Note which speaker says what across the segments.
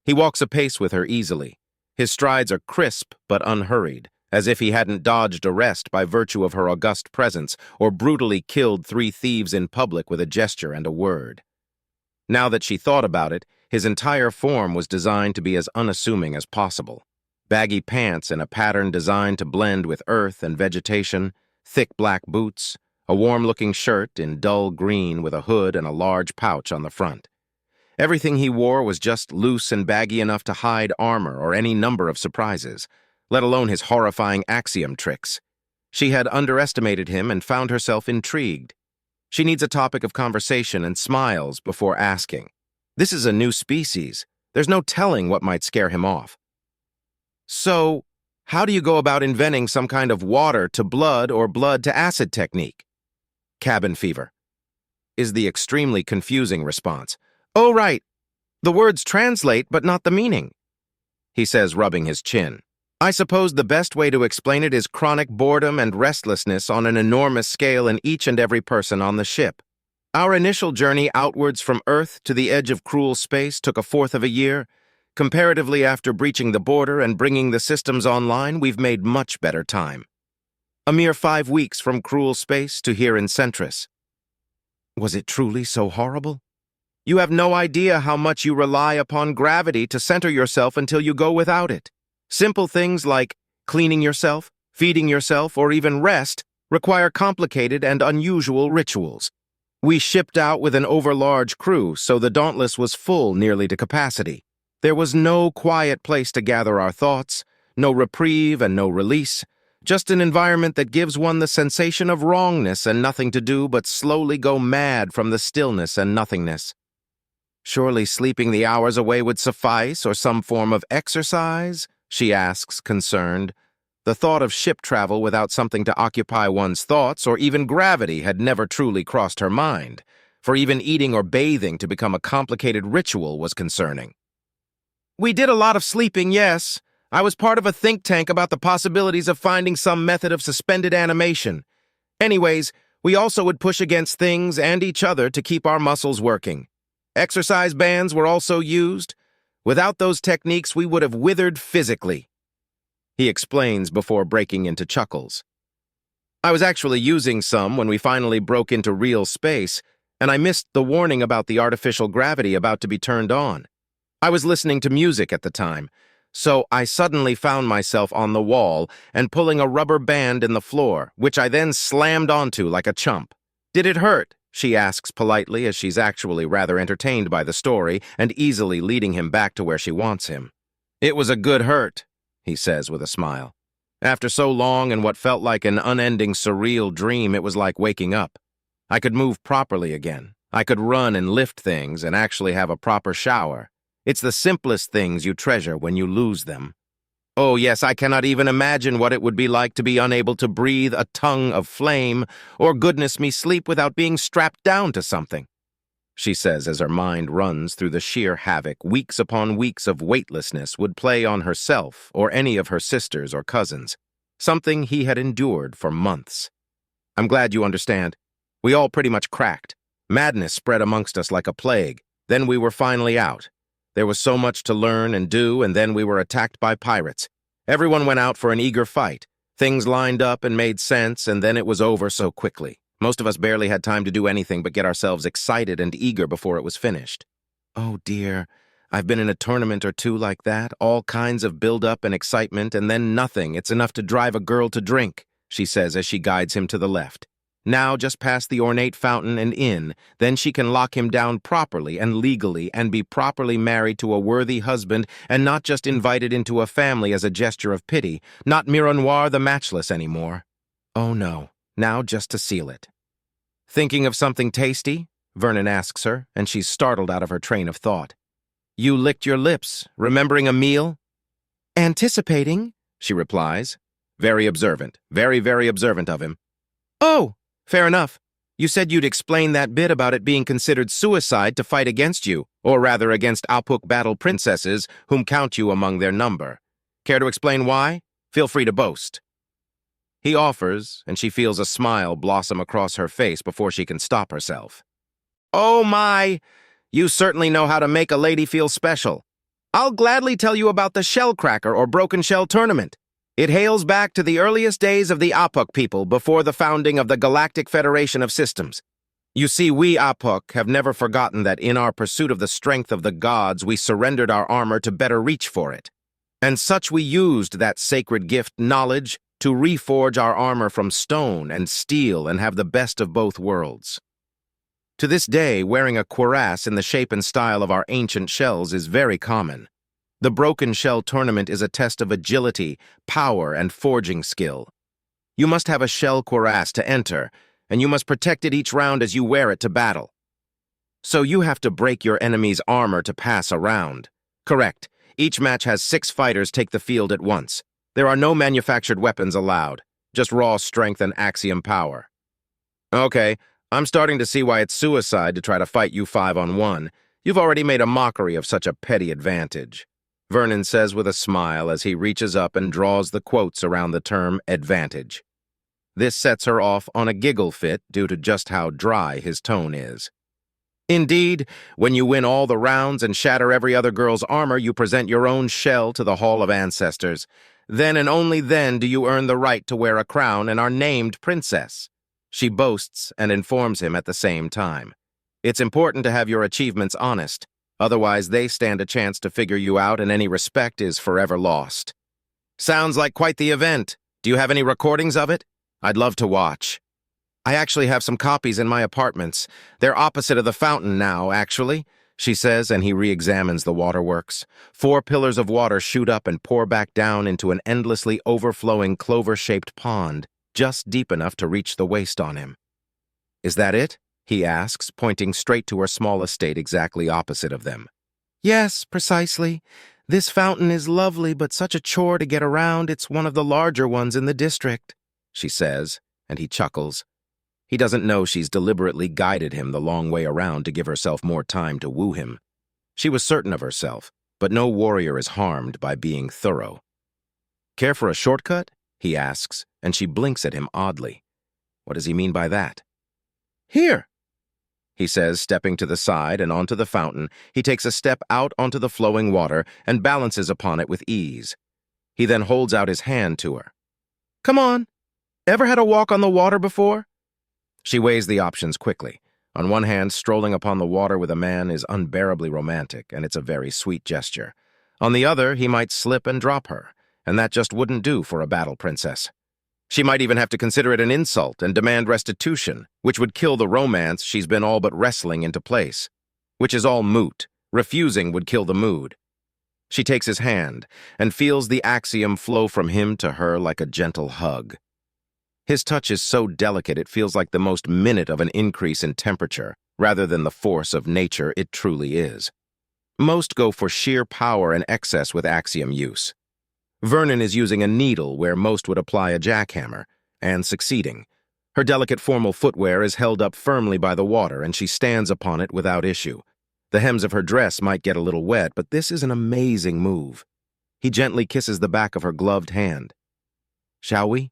Speaker 1: He walks apace with her easily. His strides are crisp but unhurried, as if he hadn't dodged arrest by virtue of her august presence or brutally killed 3 thieves in public with a gesture and a word. Now that she thought about it, his entire form was designed to be as unassuming as possible. Baggy pants in a pattern designed to blend with earth and vegetation, thick black boots, a warm-looking shirt in dull green with a hood and a large pouch on the front. Everything he wore was just loose and baggy enough to hide armor or any number of surprises, let alone his horrifying axiom tricks. She had underestimated him and found herself intrigued. She needs a topic of conversation and smiles before asking. This is a new species. There's no telling what might scare him off. So, how do you go about inventing some kind of water to blood or blood to acid technique? Cabin fever, is the extremely confusing response. Oh, right. The words translate, but not the meaning, he says, rubbing his chin. I suppose the best way to explain it is chronic boredom and restlessness on an enormous scale in each and every person on the ship. Our initial journey outwards from Earth to the edge of cruel space took 1/4 of a year. Comparatively, after breaching the border and bringing the systems online, we've made much better time. A mere 5 weeks from cruel space to here in Centris. Was it truly so horrible? You have no idea how much you rely upon gravity to center yourself until you go without it. Simple things like cleaning yourself, feeding yourself, or even rest require complicated and unusual rituals. We shipped out with an overlarge crew, so the Dauntless was full nearly to capacity. There was no quiet place to gather our thoughts, no reprieve and no release, just an environment that gives one the sensation of wrongness and nothing to do but slowly go mad from the stillness and nothingness. Surely sleeping the hours away would suffice, or some form of exercise? She asks, concerned. The thought of ship travel without something to occupy one's thoughts, or even gravity, had never truly crossed her mind, for even eating or bathing to become a complicated ritual was concerning. We did a lot of sleeping, yes. I was part of a think tank about the possibilities of finding some method of suspended animation. Anyways, we also would push against things and each other to keep our muscles working. Exercise bands were also used. Without those techniques, we would have withered physically, he explains before breaking into chuckles. I was actually using some when we finally broke into real space, and I missed the warning about the artificial gravity about to be turned on. I was listening to music at the time, so I suddenly found myself on the wall and pulling a rubber band in the floor, which I then slammed onto like a chump. Did it hurt? She asks politely, as she's actually rather entertained by the story and easily leading him back to where she wants him. It was a good hurt, he says with a smile. After so long and what felt like an unending surreal dream, it was like waking up. I could move properly again. I could run and lift things and actually have a proper shower. It's the simplest things you treasure when you lose them. Oh yes, I cannot even imagine what it would be like to be unable to breathe a tongue of flame, or goodness me, sleep without being strapped down to something, she says as her mind runs through the sheer havoc weeks upon weeks of weightlessness would play on herself or any of her sisters or cousins, something he had endured for months. I'm glad you understand. We all pretty much cracked. Madness spread amongst us like a plague. Then we were finally out. There was so much to learn and do, and then we were attacked by pirates. Everyone went out for an eager fight. Things lined up and made sense, and then it was over so quickly. Most of us barely had time to do anything but get ourselves excited and eager before it was finished. Oh dear, I've been in a tournament or two like that, all kinds of build-up and excitement, and then nothing. It's enough to drive a girl to drink, she says as she guides him to the left. Now just past the ornate fountain and in, then she can lock him down properly and legally and be properly married to a worthy husband and not just invited into a family as a gesture of pity, not Mironoir the Matchless anymore. Oh no, now just to seal it. Thinking of something tasty? Vernon asks her, and she's startled out of her train of thought. You licked your lips, remembering a meal? Anticipating, she replies. Very observant, very, very observant of him. Oh! Fair enough. You said you'd explain that bit about it being considered suicide to fight against you, or rather against Alpuk battle princesses, whom count you among their number. Care to explain why? Feel free to boast. He offers, and she feels a smile blossom across her face before she can stop herself. Oh my! You certainly know how to make a lady feel special. I'll gladly tell you about the Shellcracker or Broken Shell Tournament. It hails back to the earliest days of the Apuk people before the founding of the Galactic Federation of Systems. You see, we Apuk have never forgotten that in our pursuit of the strength of the gods, we surrendered our armor to better reach for it. And such we used that sacred gift, knowledge, to reforge our armor from stone and steel and have the best of both worlds. To this day, wearing a cuirass in the shape and style of our ancient shells is very common. The Broken Shell Tournament is a test of agility, power, and forging skill. You must have a shell cuirass to enter, and you must protect it each round as you wear it to battle. So you have to break your enemy's armor to pass a round. Correct. Each match has 6 fighters take the field at once. There are no manufactured weapons allowed, just raw strength and axiom power. Okay, I'm starting to see why it's suicide to try to fight you 5-on-1. You've already made a mockery of such a petty advantage, Vernon says with a smile as he reaches up and draws the quotes around the term advantage. This sets her off on a giggle fit due to just how dry his tone is. Indeed, when you win all the rounds and shatter every other girl's armor, you present your own shell to the Hall of Ancestors. Then and only then do you earn the right to wear a crown and are named princess. She boasts and informs him at the same time. It's important to have your achievements honest, otherwise they stand a chance to figure you out and any respect is forever lost. Sounds like quite the event. Do you have any recordings of it? I'd love to watch. I actually have some copies in my apartments. They're opposite of the fountain now, actually, she says, and he re-examines the waterworks. 4 pillars of water shoot up and pour back down into an endlessly overflowing clover-shaped pond, just deep enough to reach the waist on him. Is that it? He asks, pointing straight to her small estate exactly opposite of them. Yes, precisely. This fountain is lovely, but such a chore to get around. It's one of the larger ones in the district, she says, and he chuckles. He doesn't know she's deliberately guided him the long way around to give herself more time to woo him. She was certain of herself, but no warrior is harmed by being thorough. Care for a shortcut? He asks, and she blinks at him oddly. What does he mean by that? Here, he says, stepping to the side and onto the fountain. He takes a step out onto the flowing water and balances upon it with ease. He then holds out his hand to her. Come on. Ever had a walk on the water before? She weighs the options quickly. On one hand, strolling upon the water with a man is unbearably romantic, and it's a very sweet gesture. On the other, he might slip and drop her, and that just wouldn't do for a battle princess. She might even have to consider it an insult and demand restitution, which would kill the romance she's been all but wrestling into place. Which is all moot. Refusing would kill the mood. She takes his hand and feels the axiom flow from him to her like a gentle hug. His touch is so delicate it feels like the most minute of an increase in temperature, rather than the force of nature it truly is. Most go for sheer power and excess with axiom use. Vernon is using a needle where most would apply a jackhammer, and succeeding. Her delicate formal footwear is held up firmly by the water, and she stands upon it without issue. The hems of her dress might get a little wet, but this is an amazing move. He gently kisses the back of her gloved hand. Shall we?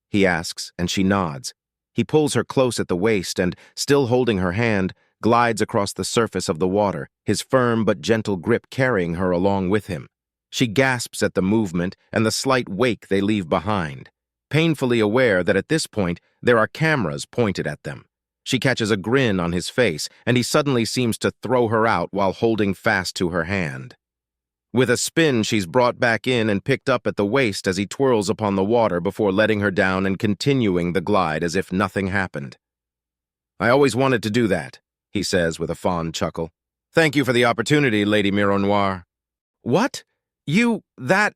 Speaker 1: He asks, and she nods. He pulls her close at the waist and, still holding her hand, glides across the surface of the water, his firm but gentle grip carrying her along with him. She gasps at the movement and the slight wake they leave behind, painfully aware that at this point there are cameras pointed at them. She catches a grin on his face, and he suddenly seems to throw her out while holding fast to her hand. With a spin, she's brought back in and picked up at the waist as he twirls upon the water before letting her down and continuing the glide as if nothing happened. I always wanted to do that, he says with a fond chuckle. Thank you for the opportunity, Lady Mironoir. What? That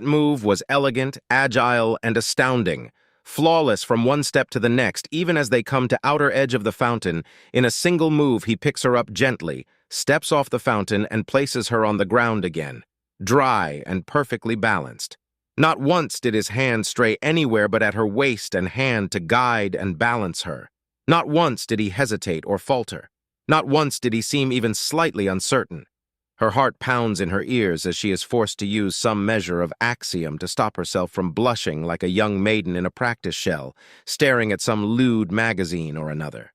Speaker 1: move was elegant, agile, and astounding, flawless from one step to the next, even as they come to outer edge of the fountain. In a single move, he picks her up gently, steps off the fountain, and places her on the ground again, dry and perfectly balanced. Not once did his hand stray anywhere but at her waist and hand to guide and balance her. Not once did he hesitate or falter. Not once did he seem even slightly uncertain. Her heart pounds in her ears as she is forced to use some measure of axiom to stop herself from blushing like a young maiden in a practice shell, staring at some lewd magazine or another.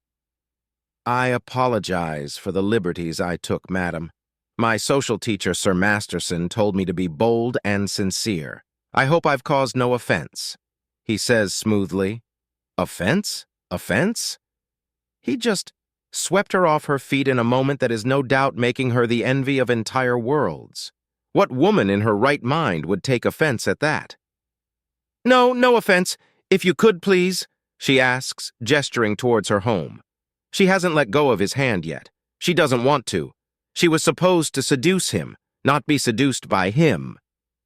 Speaker 1: I apologize for the liberties I took, madam. My social teacher, Sir Masterson, told me to be bold and sincere. I hope I've caused no offense. He says smoothly. Offense? Offense? He just swept her off her feet in a moment that is no doubt making her the envy of entire worlds. What woman in her right mind would take offense at that? No offense. If you could, please, she asks, gesturing towards her home. She hasn't let go of his hand yet. She doesn't want to. She was supposed to seduce him, not be seduced by him.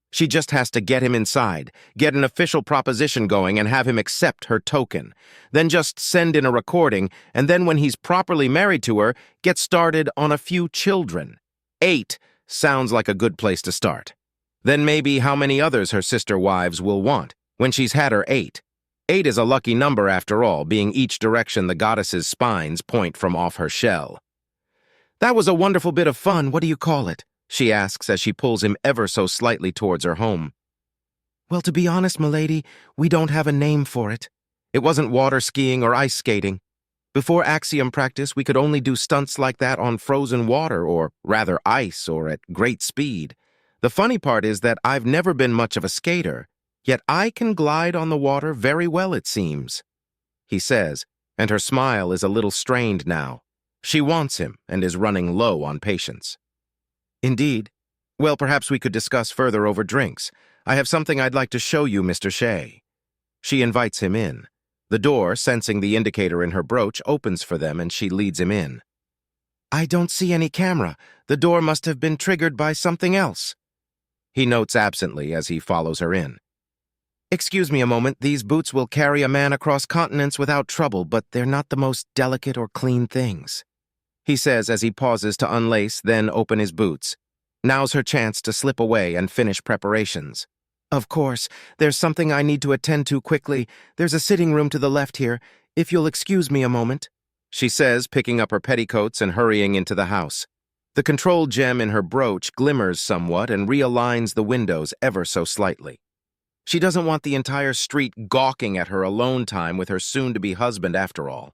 Speaker 1: She just has to get him inside, get an official proposition going and have him accept her token. Then just send in a recording, and then when he's properly married to her, get started on a few children. 8 sounds like a good place to start. Then maybe how many others her sister wives will want, when she's had her 8. 8 is a lucky number after all, being each direction the goddess's spines point from off her shell. That was a wonderful bit of fun, what do you call it? She asks as she pulls him ever so slightly towards her home. Well, to be honest, milady, we don't have a name for it. It wasn't water skiing or ice skating. Before Axiom practice, we could only do stunts like that on frozen water, or rather ice, or at great speed. The funny part is that I've never been much of a skater, yet I can glide on the water very well, it seems. He says, and her smile is a little strained now. She wants him and is running low on patience. Indeed. Well, perhaps we could discuss further over drinks. I have something I'd like to show you, Mr. Shea. She invites him in. The door, sensing the indicator in her brooch, opens for them and she leads him in. I don't see any camera. The door must have been triggered by something else. He notes absently as he follows her in. Excuse me a moment, these boots will carry a man across continents without trouble, but they're not the most delicate or clean things. He says as he pauses to unlace, then open his boots. Now's her chance to slip away and finish preparations. Of course, there's something I need to attend to quickly. There's a sitting room to the left here, if you'll excuse me a moment, she says, picking up her petticoats and hurrying into the house. The control gem in her brooch glimmers somewhat and realigns the windows ever so slightly. She doesn't want the entire street gawking at her alone time with her soon-to-be husband after all.